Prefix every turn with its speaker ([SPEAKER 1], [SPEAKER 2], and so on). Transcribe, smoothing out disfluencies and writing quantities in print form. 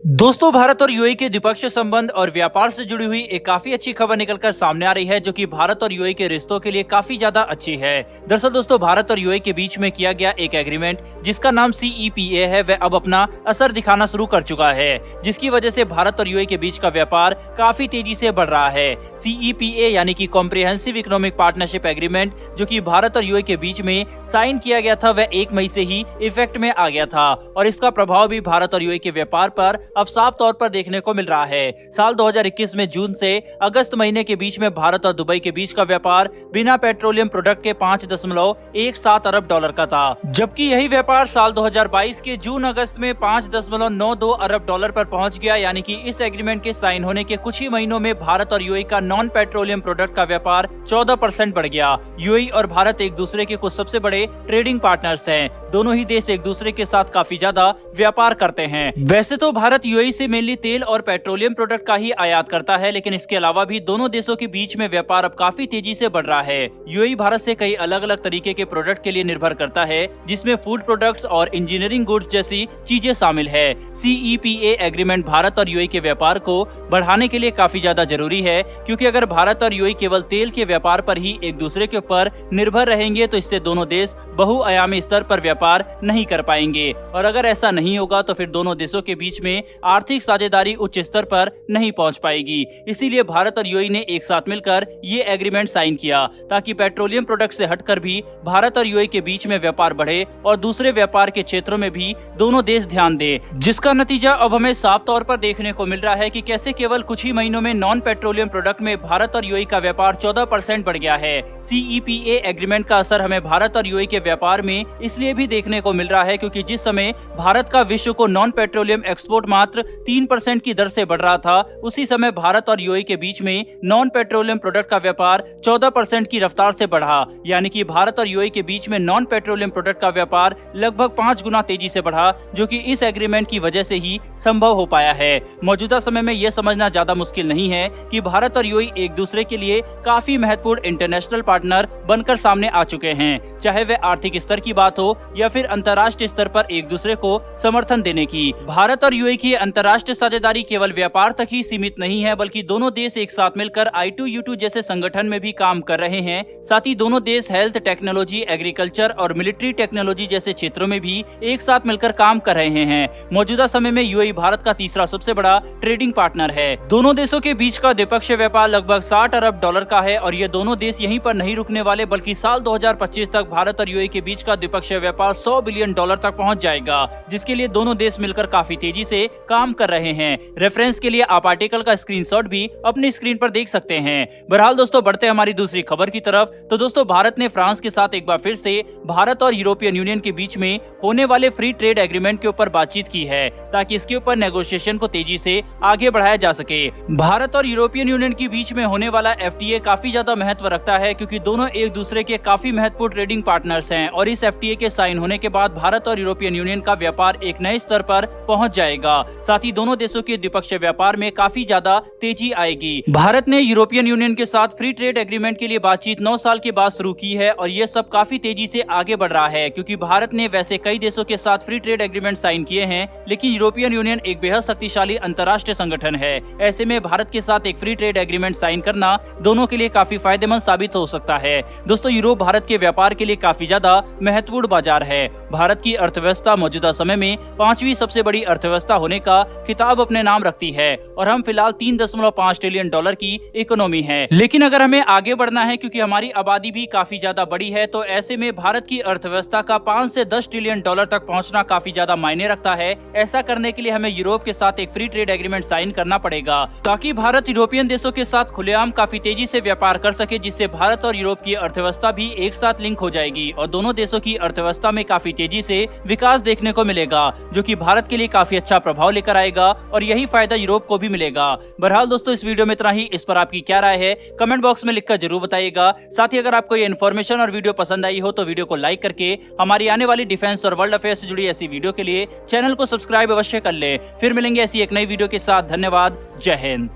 [SPEAKER 1] दोस्तों, भारत और यूएई के द्विपक्षीय संबंध और व्यापार से जुड़ी हुई एक काफी अच्छी खबर निकलकर सामने आ रही है, जो कि भारत और यूएई के रिश्तों के लिए काफी ज्यादा अच्छी है। दरअसल दोस्तों, भारत और यूएई के बीच में किया गया एक एग्रीमेंट जिसका नाम CEPA है, वह अब अपना असर दिखाना शुरू कर चुका है, जिसकी वजह से भारत और यूएई के बीच का व्यापार काफी तेजी से बढ़ रहा है। CEPA यानी कि कॉम्प्रिहेंसिव इकोनॉमिक पार्टनरशिप एग्रीमेंट, जो कि भारत और यूएई के बीच में साइन किया गया था, वह 1 मई से ही इफेक्ट में आ गया था और इसका प्रभाव भी भारत और यूएई के व्यापार पर अब साफ तौर पर देखने को मिल रहा है। साल 2021 में जून से अगस्त महीने के बीच में भारत और दुबई के बीच का व्यापार बिना पेट्रोलियम प्रोडक्ट के 5.17 अरब डॉलर का था, जबकि यही व्यापार साल 2022 के जून अगस्त में 5.92 अरब डॉलर पर पहुंच गया। यानी कि इस एग्रीमेंट के साइन होने के कुछ ही महीनों में भारत और यूएई का नॉन पेट्रोलियम प्रोडक्ट का व्यापार 14% बढ़ गया। यूएई और भारत एक दूसरे के कुछ सबसे बड़े ट्रेडिंग पार्टनर्स हैं। दोनों ही देश एक दूसरे के साथ काफी ज्यादा व्यापार करते हैं। वैसे तो भारत यूएई से मेनली तेल और पेट्रोलियम प्रोडक्ट का ही आयात करता है, लेकिन इसके अलावा भी दोनों देशों के बीच में व्यापार अब काफी तेजी से बढ़ रहा है। यूएई भारत से कई अलग अलग तरीके के प्रोडक्ट के लिए निर्भर करता है, जिसमें फूड प्रोडक्ट्स और इंजीनियरिंग गुड्स जैसी चीजें शामिल है। CEPA एग्रीमेंट भारत और यूएई के व्यापार को बढ़ाने के लिए काफी ज्यादा जरूरी है, क्योंकि अगर भारत और यूएई केवल तेल के व्यापार पर ही एक दूसरे के ऊपर निर्भर रहेंगे तो इससे दोनों देश बहुआयामी स्तर पर व्यापार नहीं कर पाएंगे, और अगर ऐसा नहीं होगा तो फिर दोनों देशों के बीच में आर्थिक साझेदारी उच्च स्तर पर नहीं पहुंच पाएगी। इसीलिए भारत और यूएई ने एक साथ मिलकर ये एग्रीमेंट साइन किया, ताकि पेट्रोलियम प्रोडक्ट से हटकर भी भारत और यूएई के बीच में व्यापार बढ़े और दूसरे व्यापार के क्षेत्रों में भी दोनों देश ध्यान दे, जिसका नतीजा अब हमें साफ तौर पर देखने को मिल रहा है कि कैसे केवल कुछ ही महीनों में नॉन पेट्रोलियम प्रोडक्ट में भारत और यूएई का व्यापार 14% बढ़ गया है। CEPA एग्रीमेंट का असर हमें भारत और यूएई के व्यापार में इसलिए भी देखने को मिल रहा है, क्योंकि जिस समय भारत का विश्व को नॉन पेट्रोलियम एक्सपोर्ट मात्र 3% की दर से बढ़ रहा था, उसी समय भारत और यूएई के बीच में नॉन पेट्रोलियम प्रोडक्ट का व्यापार 14% की रफ्तार से बढ़ा। यानी कि भारत और यूएई के बीच में नॉन पेट्रोलियम प्रोडक्ट का व्यापार लगभग 5 गुना तेजी से बढ़ा, जो कि इस एग्रीमेंट की वजह से ही संभव हो पाया है। मौजूदा समय में यह समझना ज्यादा मुश्किल नहीं है कि भारत और यूएई एक दूसरे के लिए काफी महत्वपूर्ण इंटरनेशनल पार्टनर बनकर सामने आ चुके हैं, चाहे वह आर्थिक स्तर की बात हो या फिर अंतर्राष्ट्रीय स्तर पर एक दूसरे को समर्थन देने की। भारत और यूएई की अंतर्राष्ट्रीय साझेदारी केवल व्यापार तक ही सीमित नहीं है, बल्कि दोनों देश एक साथ मिलकर I2U2 जैसे संगठन में भी काम कर रहे हैं। साथ ही दोनों देश हेल्थ टेक्नोलॉजी, एग्रीकल्चर और मिलिट्री टेक्नोलॉजी जैसे क्षेत्रों में भी एक साथ मिलकर काम कर रहे हैं। मौजूदा समय में यूएई भारत का तीसरा सबसे बड़ा ट्रेडिंग पार्टनर है। दोनों देशों के बीच का द्विपक्षीय व्यापार लगभग 60 अरब डॉलर का है, और ये दोनों देश यहीं पर नहीं रुकने वाले, बल्कि साल 2025 तक भारत और यूएई के बीच का द्विपक्षीय व्यापार 100 बिलियन डॉलर तक पहुंच जाएगा, जिसके लिए दोनों देश मिलकर काफी तेजी से काम कर रहे हैं। रेफरेंस के लिए आप आर्टिकल का स्क्रीनशॉट भी अपनी स्क्रीन पर देख सकते हैं। बहरहाल दोस्तों, बढ़ते हैं हमारी दूसरी खबर की तरफ। तो दोस्तों, भारत ने फ्रांस के साथ एक बार फिर से भारत और यूरोपियन यूनियन के बीच में होने वाले फ्री ट्रेड एग्रीमेंट के ऊपर बातचीत की है, ताकि इसके ऊपर नेगोशिएशन को तेजी से आगे बढ़ाया जा सके। भारत और यूरोपियन यूनियन के बीच में होने वाला FTA काफी ज्यादा महत्व रखता है, क्योंकि दोनों एक दूसरे के काफी महत्वपूर्ण ट्रेडिंग पार्टनर्स हैं, और इस FTA के साइन होने के बाद भारत और यूरोपियन यूनियन का व्यापार एक नए स्तर पर पहुंच जाएगा। साथ ही दोनों देशों के द्विपक्षीय व्यापार में काफी ज्यादा तेजी आएगी। भारत ने यूरोपियन यूनियन के साथ फ्री ट्रेड एग्रीमेंट के लिए बातचीत 9 साल के बाद शुरू की है, और ये सब काफी तेजी से आगे बढ़ रहा है, क्योंकि भारत ने वैसे कई देशों के साथ फ्री ट्रेड एग्रीमेंट साइन किए हैं, लेकिन यूरोपियन यूनियन एक बेहद शक्तिशाली अंतर्राष्ट्रीय संगठन है। ऐसे में भारत के साथ एक फ्री ट्रेड एग्रीमेंट साइन करना दोनों के लिए काफी फायदेमंद साबित हो सकता है। दोस्तों, यूरोप भारत के व्यापार के लिए काफी ज्यादा महत्वपूर्ण बाजार है। भारत की अर्थव्यवस्था मौजूदा समय में 5वीं सबसे बड़ी अर्थव्यवस्था होने का खिताब अपने नाम रखती है, और हम फिलहाल 3.5 ट्रिलियन डॉलर की इकोनॉमी है। लेकिन अगर हमें आगे बढ़ना है, क्योंकि हमारी आबादी भी काफी ज्यादा बड़ी है, तो ऐसे में भारत की अर्थव्यवस्था का 5 से 10 ट्रिलियन डॉलर तक पहुंचना काफी ज्यादा मायने रखता है। ऐसा करने के लिए हमें यूरोप के साथ एक फ्री ट्रेड एग्रीमेंट साइन करना पड़ेगा, ताकि भारत यूरोपियन देशों के साथ खुलेआम काफी तेजी से व्यापार कर सके, जिससे भारत और यूरोप की अर्थव्यवस्था भी एक साथ लिंक हो जाएगी, और दोनों देशों की अर्थव्यवस्था में काफी तेजी से विकास देखने को मिलेगा, जो कि भारत के लिए काफी अच्छा प्रभाव लेकर आएगा, और यही फायदा यूरोप को भी मिलेगा। बहरहाल दोस्तों, इस वीडियो में इतना ही। इस पर आपकी क्या राय है कमेंट बॉक्स में लिखकर जरूर बताइएगा। साथ ही अगर आपको ये इन्फॉर्मेशन और वीडियो पसंद आई हो तो वीडियो को लाइक करके हमारी आने वाली डिफेंस और वर्ल्ड अफेयर से जुड़ी ऐसी वीडियो के लिए चैनल को सब्सक्राइब अवश्य कर ले। फिर मिलेंगे ऐसी एक नई वीडियो के साथ। धन्यवाद। जय हिंद।